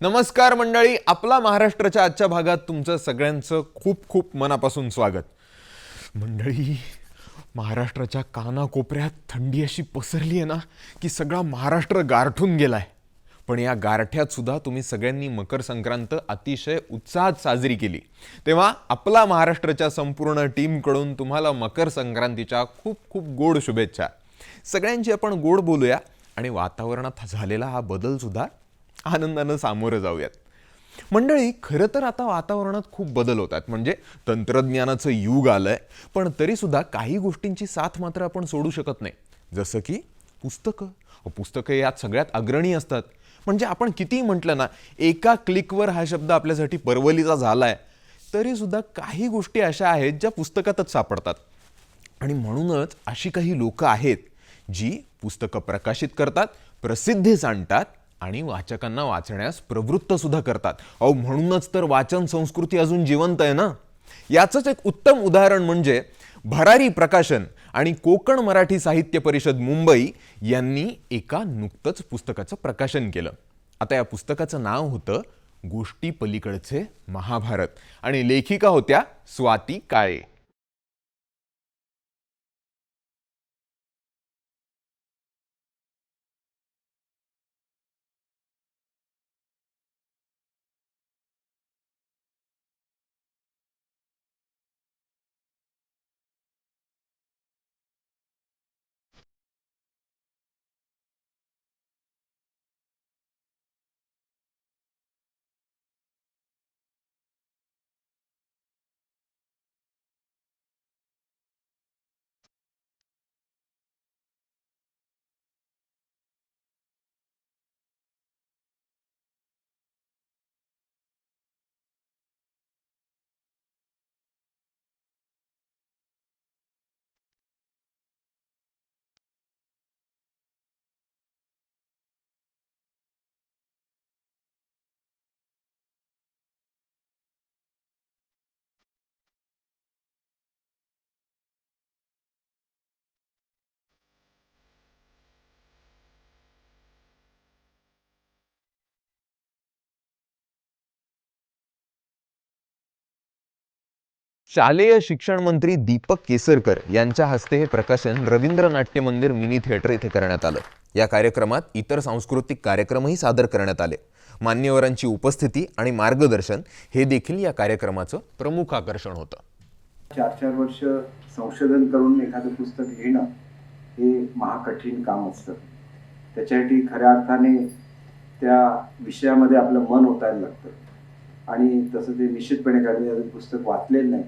नमस्कार मंडळी, आपला महाराष्ट्राच्या आजच्या भागात तुमचं सगळ्यांचं खूप खूप मनापासून स्वागत. मंडळी, महाराष्ट्राच्या कानाकोपऱ्यात थंडी अशी पसरली आहे ना की सगळा महाराष्ट्र गारठून गेलाय. पण या गारठ्यात सुद्धा तुम्ही सगळ्यांनी मकर संक्रांत अतिशय उत्साहात साजरी केली. तेव्हा आपला महाराष्ट्राच्या संपूर्ण टीमकडून तुम्हाला मकर संक्रांतीच्या खूप खूप गोड शुभेच्छा. सगळ्यांची आपण गोड बोलूया आणि वातावरणात झालेला हा बदल सुद्धा आनंदानं सामोरं जाऊयात. मंडळी, खरं तर आता वातावरणात खूप बदल होतात, म्हणजे तंत्रज्ञानाचं युग आलंय, पण तरी सुद्धा काही गोष्टींची साथ मात्र आपण सोडू शकत नाही. जसं की पुस्तकं यात सगळ्यात अग्रणी असतात. म्हणजे आपण कितीही म्हटलं ना, एका क्लिकवर हा शब्द आपल्यासाठी परवलीचा झालाय, तरी सुद्धा काही गोष्टी अशा आहेत ज्या पुस्तकातच सापडतात. आणि म्हणूनच अशी काही लोक आहेत जी पुस्तकं प्रकाशित करतात, प्रसिद्धीस आणतात आणि वाचकांना वाचण्यास प्रवृत्त सुद्धा करतात. म्हणूनच तर वाचन संस्कृती अजून जिवंत आहे ना. याचंच एक उत्तम उदाहरण म्हणजे भरारी प्रकाशन आणि कोकण मराठी साहित्य परिषद मुंबई यांनी एका नुकतंच पुस्तकाचं प्रकाशन केलं. आता या पुस्तकाचं नाव होतं गोष्टी पलीकडचे महाभारत आणि लेखिका होत्या स्वाती काळे. शालेय शिक्षण मंत्री दीपक केसरकर यांच्या हस्ते हे प्रकाशन रवींद्र नाट्य मंदिर मिनी थिएटर येथे करण्यात आलं. या कार्यक्रमात इतर सांस्कृतिक कार्यक्रमही सादर करण्यात आले. मान्यवरांची उपस्थिती आणि मार्गदर्शन हे देखील या कार्यक्रमाचं प्रमुख आकर्षण होतं. 4-4 वर्ष संशोधन करून एखादं पुस्तक लिहिणं हे महाकठीण काम असतं. त्याच्यासाठी खऱ्या अर्थाने त्या विषयामध्ये आपलं मन ओतायला लागतं. आणि तसं ते निश्चितपणे कारण मी अजून पुस्तक वाचलेलं नाही,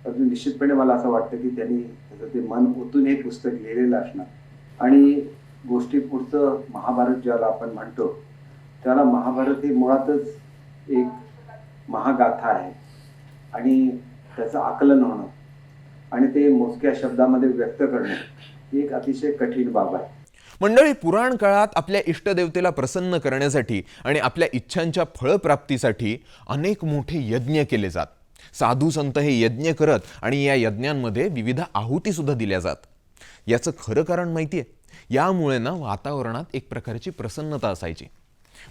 परंतु निश्चितपणे मला असं वाटतं की त्यांनी त्याचं ते मन ओतून हे पुस्तक लिहिलेलं असणार. आणि गोष्टी पुढचं महाभारत ज्याला आपण म्हणतो, त्याला महाभारत हे मुळातच एक महागाथा आहे आणि त्याचं आकलन होणं आणि ते मोजक्या शब्दामध्ये व्यक्त करणं ही एक अतिशय कठीण बाब आहे. मंडळी, पुराण काळात आपल्या इष्टदेवतेला प्रसन्न करण्यासाठी आणि आपल्या इच्छांच्या फळप्राप्तीसाठी अनेक मोठे यज्ञ केले जात. साधू संत हे यज्ञ करत आणि या यज्ञांमध्ये विविध आहुती सुद्धा दिल्या जात. याचं खरं कारण माहितीये, यामुळे ना वातावरणात एक प्रकारची प्रसन्नता असायची.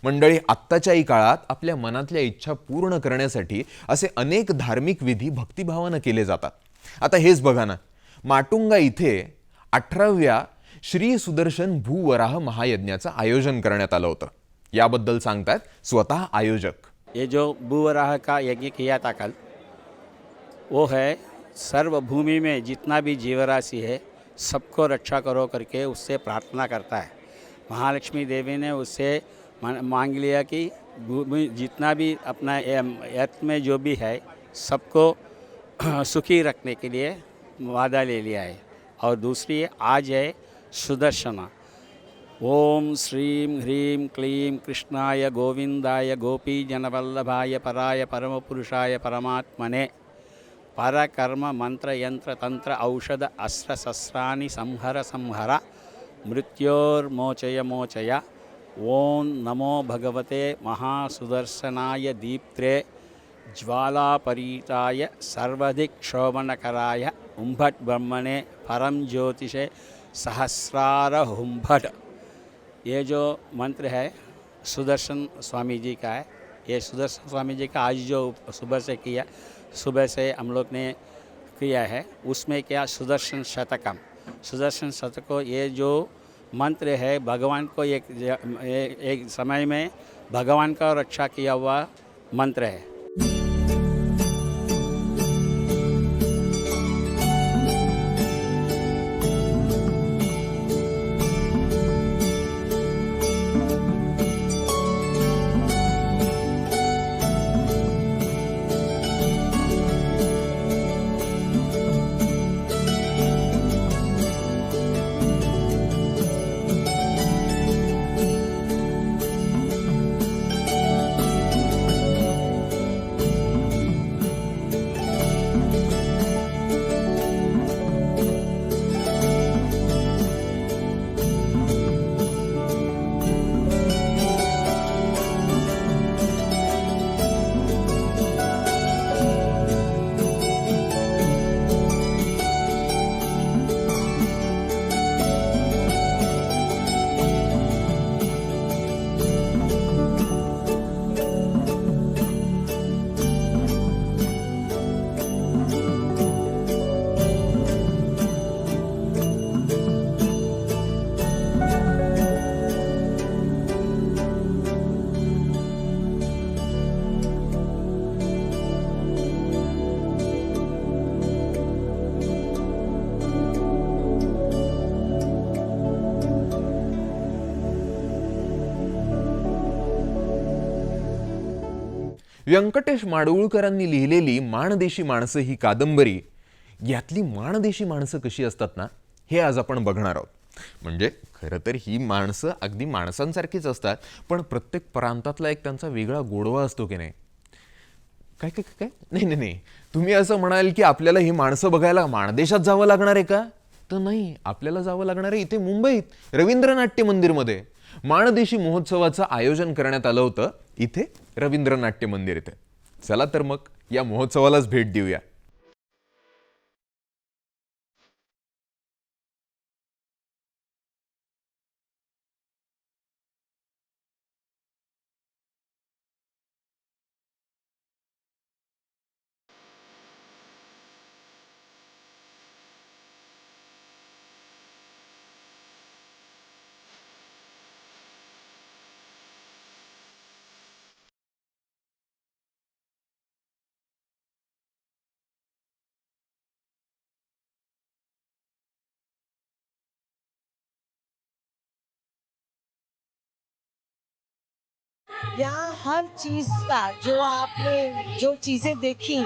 मंडळी, आत्ताच्याही काळात आपल्या मनातल्या इच्छा पूर्ण करण्यासाठी असे अनेक धार्मिक विधी भक्तिभावानं केले जातात. आता हेच बघा ना, माटुंगा इथे 18व्या श्री सुदर्शन भूवराह महायज्ञाचं आयोजन करण्यात आलं होतं. याबद्दल सांगतात स्वतः आयोजक. ये जो भूवराह का यज्ञ किया था कल, वो है सर्व भूमि में जितना भी जीवराशि है सबको रक्षा करो करके उससे प्रार्थना करता है. महालक्ष्मी देवी ने उससे मांग लिया कि भूमि जितना भी अपना अर्थ में जो भी है सबको सुखी रखने के लिए वादा ले लिया है. और दूसरी आज है सुदर्शना. ओम श्रीं ह्रीं क्लीं कृष्णाय गोविंदाय गोपीजनवल्लभाय पराय परमपुरुषाय परमात्मने परकर्म मंत्र यंत्र तंत्र औषध अस्त्र शस्त्राणि संहर संहर मृत्योर्मोचय मोचय। ओम नमो भगवते महासुदर्शनाय दीप्त्रे ज्वालापरीताय सर्वधिक्षोभनकराय हुंभट ब्रह्मणे परम ज्योतिषे सहस्रार हुंभट। ये जो मंत्र है सुदर्शन स्वामी जी का है। ये सुदर्शन स्वामी जी का आज जो सुबह से हम लोग ने किया है, उसमें क्या सुदर्शन शतकम, सुदर्शन शतको ये जो मंत्र है भगवान को एक समय में भगवान का रक्षा किया हुआ मंत्र है। व्यंकटेश माडगूळकरांनी लिहिलेली माणदेशी माणसं ही कादंबरी, यातली माणदेशी माणसं कशी असतात ना, हे आज आपण बघणार आहोत। म्हणजे खरं तर ही माणसं अगदी माणसांसारखीच असतात, पण प्रत्येक प्रांतातला एक त्यांचा वेगळा गोडवा असतो की नाही। काय काय काय नाही नाही नाही, तुम्ही असं म्हणाल की आपल्याला ही माणसं बघायला माणदेशात जावं लागणार आहे का? तर नाही, आपल्याला जावं लागणार आहे इथे मुंबईत रवींद्र नाट्य मंदिरमध्ये। माणदेशी महोत्सवाचं आयोजन करण्यात आलं होतं इथे रवींद्र नाट्य मंदिर इथे। चला तर मग या महोत्सवालाच भेट देऊया। यहाँ हर चीज का जो आपने जो चीजें देखी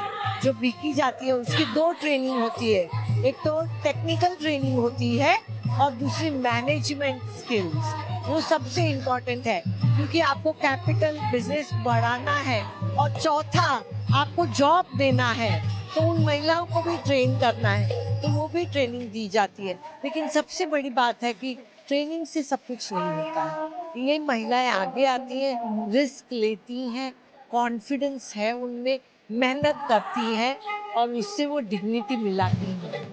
जो बिकी जाती है उसकी दो ट्रेनिंग होती है। एक तो टेक्निकल ट्रेनिंग होती है और दूसरी मैनेजमेंट स्किल्स। वो सबसे इम्पोर्टेंट है क्योंकि आपको कैपिटल बिजनेस बढ़ाना है और चौथा आपको जॉब देना है, तो उन महिलाओं को भी ट्रेन करना है, तो वो भी ट्रेनिंग दी जाती है। लेकिन सबसे बड़ी बात है कि ट्रेनिंग से सब कुछ नहीं होता है। ये महिलाएं आगे आती हैं, रिस्क लेती हैं, कॉन्फिडेंस है उनमें, मेहनत करती हैं और उससे वो डिग्निटी मिलाती हैं।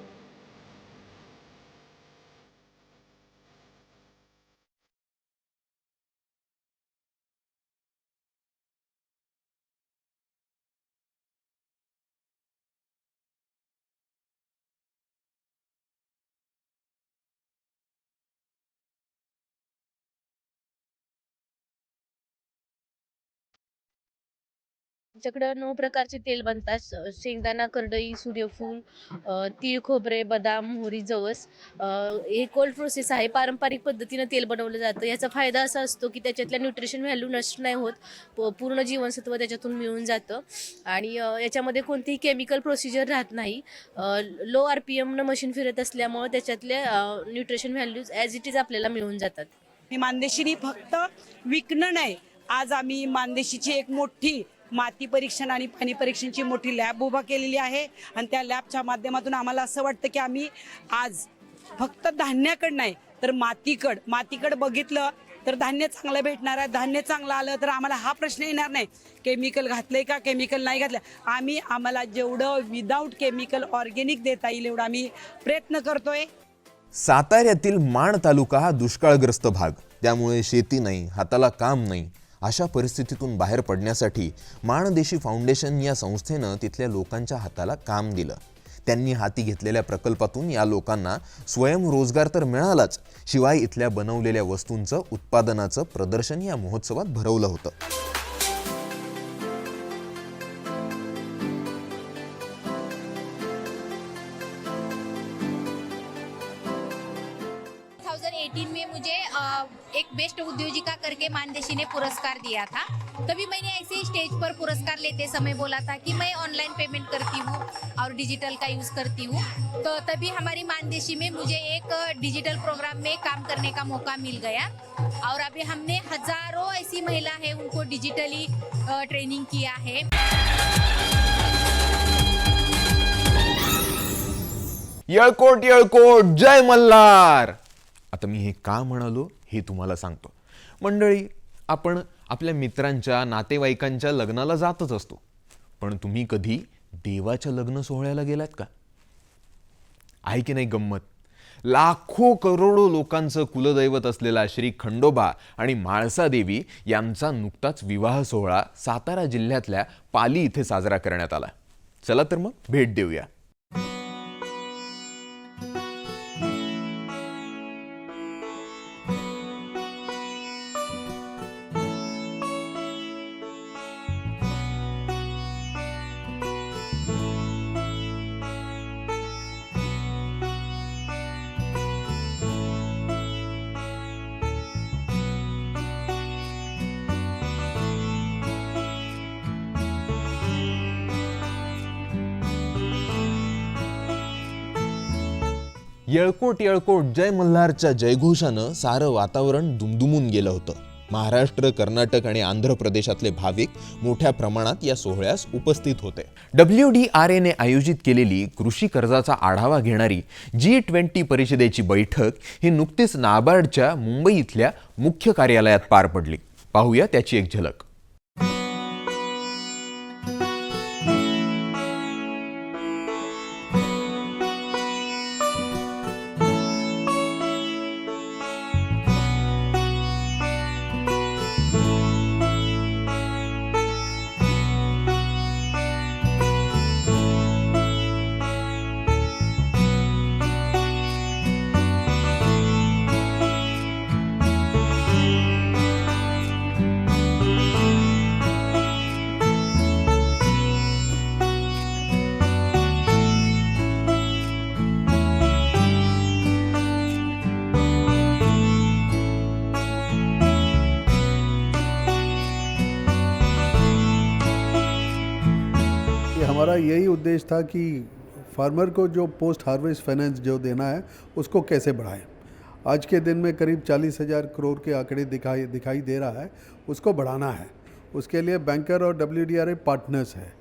आमच्याकडं 9 प्रकारचे तेल बनतात. शेंगदाणा, करडई, सूर्यफूल, तीळ, खोबरे, बदाम, मोहरी, जवस. अ, हे कोल्ड प्रोसेस आहे. पारंपरिक पद्धतीनं तेल बनवलं जातं. याचा फायदा असा असतो, की त्याच्यातल्या न्यूट्रिशन व्हॅल्यू नष्ट नाही होत. पूर्ण जीवनसत्व त्याच्यातून मिळून जातं आणि याच्यामध्ये कोणतीही केमिकल प्रोसिजर राहत नाही. लो RPMनं मशीन फिरत असल्यामुळं त्याच्यातल्या nutrition values as it is आपल्याला मिळून जातात. ही मानदेशीनी फक्त विकणं नाही, आज आम्ही मानदेशीची एक मोठी माती परीक्षण आणि पाणी परीक्षणची मोठी लॅब उभा केलेली आहे आणि त्या लॅबच्या माध्यमातून आम्हाला असं वाटतं की आम्ही आज फक्त धान्याकडं नाही तर मातीकडं बघितलं तर धान्य चांगलं भेटणार आहे. धान्य चांगलं आलं तर आम्हाला हा प्रश्न येणार नाही केमिकल घातलंय का केमिकल नाही घातलं. आम्हाला जेवढं विदाऊट केमिकल ऑर्गॅनिक देता येईल एवढा आम्ही प्रयत्न करतोय. साताऱ्यातील माण तालुका हा दुष्काळग्रस्त भाग, त्यामुळे शेती नाही, हाताला काम नाही. अशा परिस्थितीतून बाहेर पडण्यासाठी माणदेशी फाउंडेशन या संस्थेनं तिथल्या लोकांच्या हाताला काम दिलं. त्यांनी हाती घेतलेल्या प्रकल्पातून या लोकांना स्वयंरोजगार तर मिळालाच, शिवाय इथल्या बनवलेल्या वस्तूंचं उत्पादनाचं प्रदर्शन या महोत्सवात भरवलं होतं. में मुझे एक बेस्ट उद्योजिका करके मानदेशी ने पुरस्कार दिया था. तभी मैंने ऐसे ही स्टेज पर पुरस्कार लेते समय बोला था कि मैं ऑनलाइन पेमेंट करती हूँ और डिजिटल का यूज़ करती हूँ. तो तभी हमारी मानदेशी में मुझे एक डिजिटल प्रोग्राम में काम करने का मौका मिल गया और अभी हमने हजारों ऐसी महिला है उनको डिजिटली ट्रेनिंग किया है. येळकोट येळकोट जय मल्हार. आता मी हे का म्हणालो हे तुम्हाला सांगतो. मंडळी, आपण आपल्या मित्रांच्या नातेवाईकांच्या लग्नाला जातच असतो, पण तुम्ही कधी देवाच्या लग्न सोहळ्याला गेलात का? आहे की नाही गंमत? लाखो करोडो लोकांचं कुलदैवत असलेला श्री खंडोबा आणि म्हाळसादेवी यांचा नुकताच विवाह सोहळा सातारा जिल्ह्यातल्या पाली इथे साजरा करण्यात आला. चला तर मग भेट देऊया. येळकोट येळकोट जय मल्हारच्या जयघोषानं सारं वातावरण दुमदुमून गेलं होतं. महाराष्ट्र, कर्नाटक आणि आंध्र प्रदेशातले भाविक मोठ्या प्रमाणात या सोहळ्यास उपस्थित होते. WDRA ने आयोजित केलेली कृषी कर्जाचा आढावा घेणारी G20 परिषदेची बैठक ही नुकतीच नाबार्डच्या मुंबई इथल्या मुख्य कार्यालयात पार पडली. पाहूया त्याची एक झलक. हमारा यही उद्देश्य था कि फार्मर को जो पोस्ट हार्वेस्ट फाइनेंस जो देना है उसको कैसे बढ़ाएं. आज के दिन में करीब 40,000 करोड़ के आंकड़े दिखाई दे रहा है, उसको बढ़ाना है. उसके लिए बैंकर और WDRA पार्टनर्स है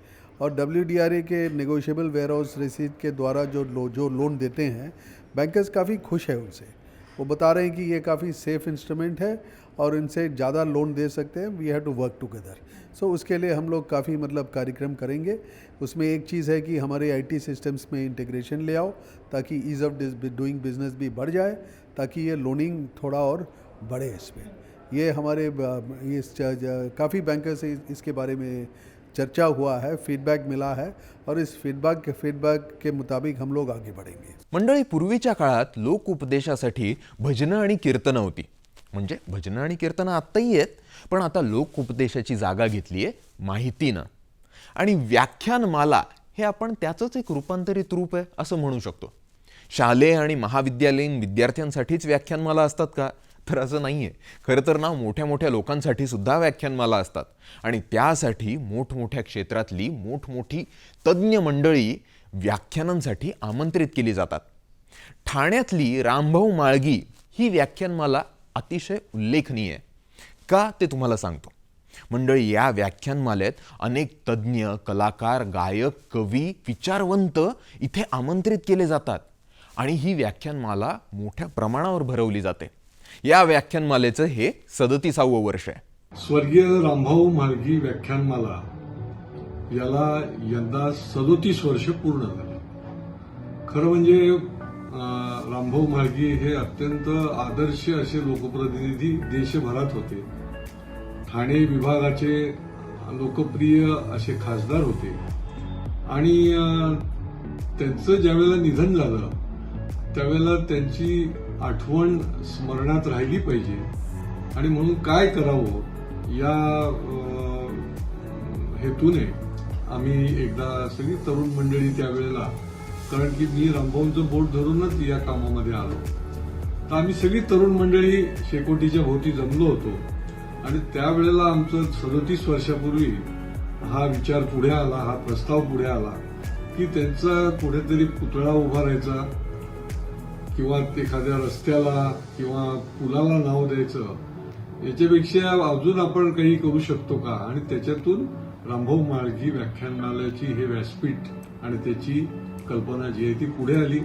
और WDRA के नेगोशिएबल वेयर हाउस रसीद के द्वारा जो लोन देते हैं बैंकर्स काफ़ी खुश है उनसे. वो बता रहे हैं कि ये काफ़ी सेफ़ इंस्ट्रूमेंट है और इनसे ज़्यादा लोन दे सकते हैं. We have to work together. So उसके लिए हम लोग काफ़ी कार्यक्रम करेंगे. उसमें एक चीज़ है कि हमारे IT सिस्टम्स में इंटीग्रेशन ले आओ ताकि ईज़ ऑफ डूइंग बिजनेस भी बढ़ जाए, ताकि ये लोनिंग थोड़ा और बढ़े इसमें. ये हमारे ये काफ़ी बैंकर से इसके बारे में चर्चा हुआ है, फीडबैक मिला है और इस फीडबैक के मुताबिक हम लोग आगे बढ़ेंगे. मंडळी, पूर्वीच्या काळात लोक उपदेशासाठी भजनं आणि कीर्तनं होती. म्हणजे भजनं आणि कीर्तनं आत्ताही आहेत, पण आता लोक उपदेशाची जागा घेतली आहे माहितीनं. आणि व्याख्यानमाला हे आपण त्याचंच एक रूपांतरित रूप आहे असं म्हणू शकतो. शालेय आणि महाविद्यालयीन विद्यार्थ्यांसाठीच व्याख्यानमाला असतात का? तर असं नाही आहे. खरं तर ना, मोठ्या मोठ्या लोकांसाठी सुद्धा व्याख्यानमाला असतात आणि त्यासाठी मोठमोठ्या क्षेत्रातली मोठमोठी तज्ज्ञ मंडळी व्याख्यानांसाठी आमंत्रित केली जातात. ठाण्यातली रामभाऊ माळगी ही व्याख्यानमाला अतिशय उल्लेखनीय आहे. का ते तुम्हाला सांगतो. मंडळी, या व्याख्यानमालेत अनेक तज्ज्ञ, कलाकार, गायक, कवी, विचारवंत इथे आमंत्रित केले जातात आणि ही व्याख्यानमाला मोठ्या प्रमाणावर भरवली जाते. या व्याख्यानमालेचं हे 37वं वर्ष आहे. स्वर्गीय रामभाऊ म्हाळगी व्याख्यानमाला याला यंदा 37 वर्ष पूर्ण झाली. खरं म्हणजे रामभाऊ म्हाळगी हे अत्यंत आदर्श असे लोकप्रतिनिधी देशभरात होते. ठाणे विभागाचे लोकप्रिय असे खासदार होते आणि त्यांचं ज्यावेळेला निधन झालं त्यावेळेला त्यांची आठवण स्मरणात राहिली पाहिजे आणि म्हणून काय करावं या हेतूने आम्ही एकदा सगळी तरुण मंडळी त्यावेळेला, कारण की मी रामभाऊंचं बोट धरूनच या कामामध्ये आलो, तर आम्ही सगळी तरुण मंडळी शेकोटीच्या भोवती जमलो होतो आणि त्यावेळेला आमचं 37 वर्षापूर्वी हा विचार पुढे आला, हा प्रस्ताव पुढे आला की त्यांचा कुठेतरी पुतळा उभारायचा किंवा एखाद्या रस्त्याला किंवा पुलाला नाव द्यायचं, याच्यापेक्षा अजून आपण काही करू शकतो का. आणि त्याच्यातून रामभाऊ म्हाळगी व्याख्यानमालेची हे व्यासपीठ आणि त्याची कल्पना जी आहे ती पुढे आली.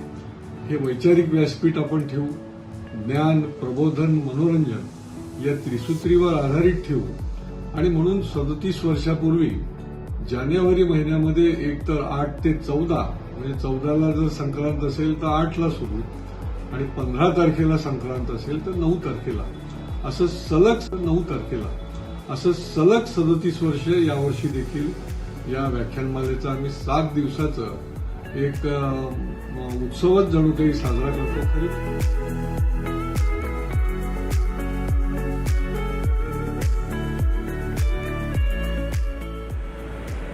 हे वैचारिक व्यासपीठ आपण ठेवू, ज्ञान, प्रबोधन, मनोरंजन या त्रिसूत्रीवर आधारित ठेवू आणि म्हणून 37 वर्षापूर्वी जानेवारी महिन्यामध्ये एकतर 8 ते 14 म्हणजे 14ला जर संक्रांत असेल तर 8ला सुरू आणि 15 तारखेला संक्रांत असेल तर 9 तारखेला असं सलग 9 तारखेला असं सलग 37 वर्ष यावर्षी देखील या व्याख्यानमालेचा आम्ही 7 दिवसाचं एक उत्सवच जणू काही साजरा करतो. खरी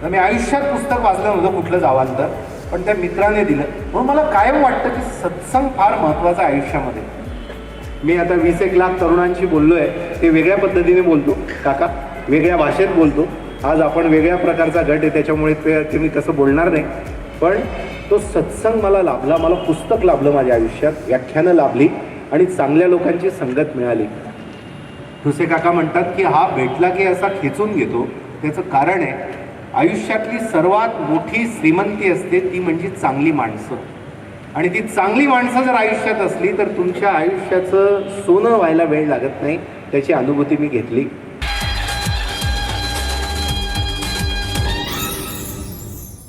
मी आयुष्यात पुस्तक वाचलं नव्हतं कुठलं जावांतर, पण त्या मित्राने दिलं म्हणून मला कायम वाटतं की सत्संग फार महत्त्वाचा आहे आयुष्यामध्ये. मी आता 20-1 लाख तरुणांशी बोललोय, ते वेगळ्या पद्धतीने बोलतो काका, वेगळ्या भाषेत बोलतो. आज आपण वेगळ्या प्रकारचा गट आहे त्याच्यामुळे ते मी तसं बोलणार नाही, पण तो सत्संग मला लाभला, मला पुस्तक लाभलं माझ्या आयुष्यात, व्याख्यानं लाभली आणि चांगल्या लोकांची संगत मिळाली. ठुसे काका म्हणतात की हा भेटला की असा खेचून घेतो. त्याचं कारण आहे आयुष्यातली सर्वात मोठी श्रीमंती असते ती म्हणजे चांगली माणसं, आणि ती चांगली माणसं जर आयुष्यात असली तर तुमच्या आयुष्याचं सोनं व्हायला वेळ लागत नाही. त्याची अनुभूती मी घेतली.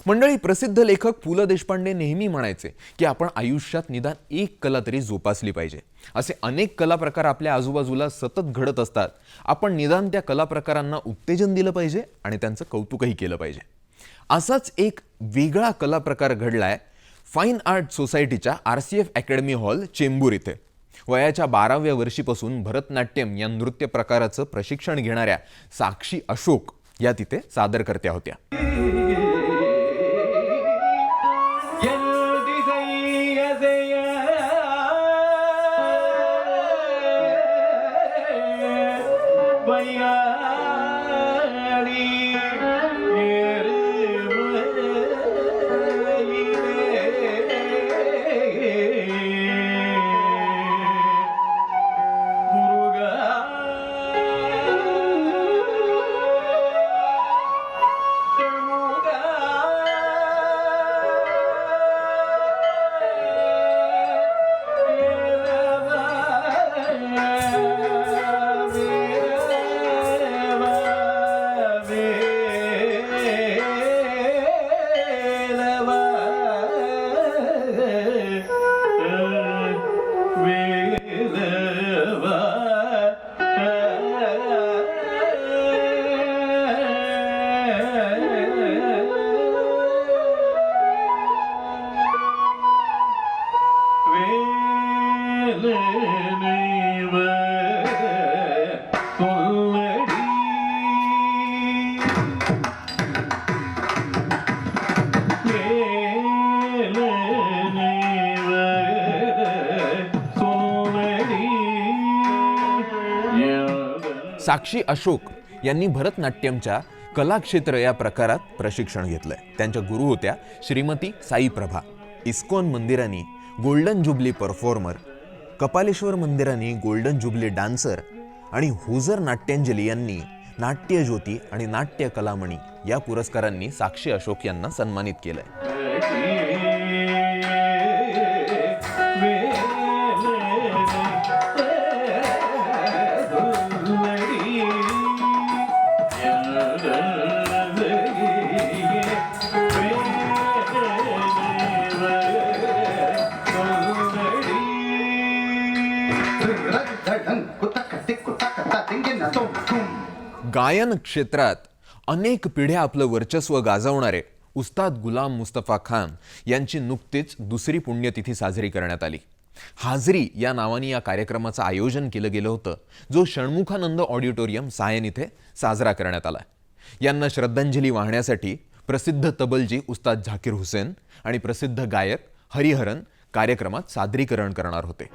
मंडळी, प्रसिद्ध लेखक पु ल देशपांडे नेहमी म्हणायचे की आपण आयुष्यात निदान एक कला तरी जोपासली पाहिजे. असे अनेक कला प्रकार आपल्या आजूबाजूला सतत घडत असतात. आपण निदान त्या कला प्रकारांना उत्तेजन दिलं पाहिजे आणि त्यांचं कौतुकही केलं पाहिजे. असाच एक वेगळा कला प्रकार घडलाय फाईन आर्ट सोसायटीच्या RCF अकॅडमी हॉल, चेंबूर इथे. वयाच्या 12व्या वर्षीपासून भरतनाट्यम या नृत्य प्रकाराचं प्रशिक्षण घेणाऱ्या साक्षी अशोक या तिथे सादरकर्त्या होत्या. साक्षी अशोक यांनी भरतनाट्यमच्या कलाक्षेत्र या प्रकारात प्रशिक्षण घेतलंय. त्यांच्या गुरु होत्या श्रीमती साई प्रभा. इस्कॉन मंदिरांनी गोल्डन जुबली परफॉर्मर, कपालेश्वर मंदिराने गोल्डन जुबली डान्सर आणि हुजर नाट्यांजली यांनी नाट्य ज्योती आणि नाट्य कलामणी या पुरस्कारांनी साक्षी अशोक यांना सन्मानित केलंय. गायन क्षेत्रात अनेक पिढ्या आपलं वर्चस्व गाजवणारे उस्ताद गुलाम मुस्तफा खान यांची नुकतीच दुसरी पुण्यतिथी साजरी करण्यात आली. हाजरी या नावाने या कार्यक्रमाचं आयोजन केलं गेलं होतं, जो षण्मुखानंद ऑडिटोरियम सायन इथे साजरा करण्यात आला. यांना श्रद्धांजली वाहण्यासाठी प्रसिद्ध तबलजी उस्ताद झाकीर हुसेन आणि प्रसिद्ध गायक हरिहरन कार्यक्रमात सादरीकरण करणार होते.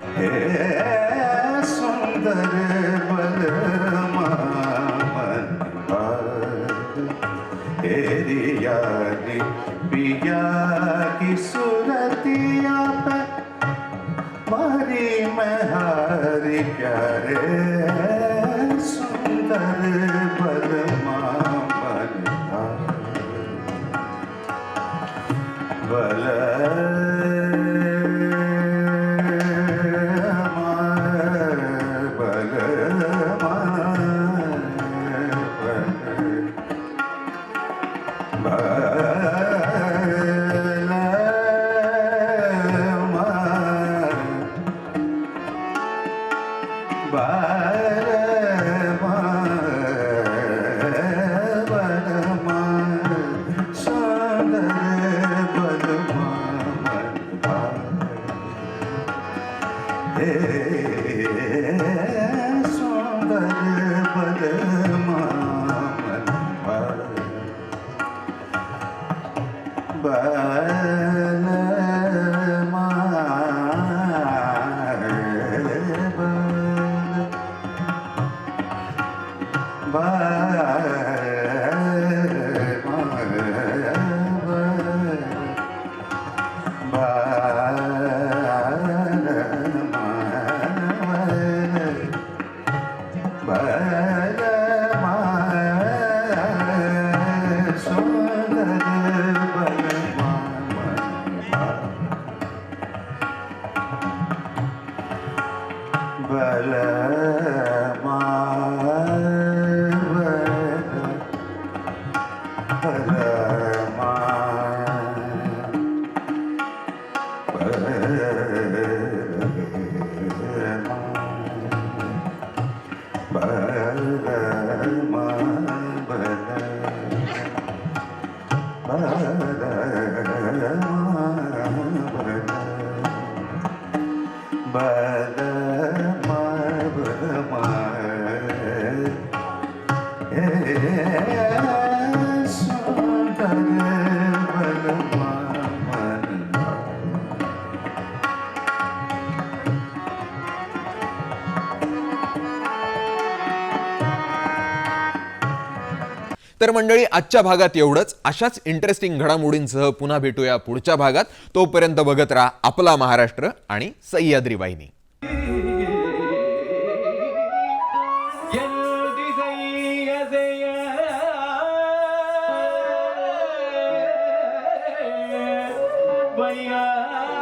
तर मंडळी, आजच्या भागात एवढंच. अशाच इंटरेस्टिंग घडामोडींसह पुन्हा भेटूया पुढच्या भागात. तोपर्यंत बघत राहा आपला महाराष्ट्र आणि सह्याद्री वाहिनी. भैया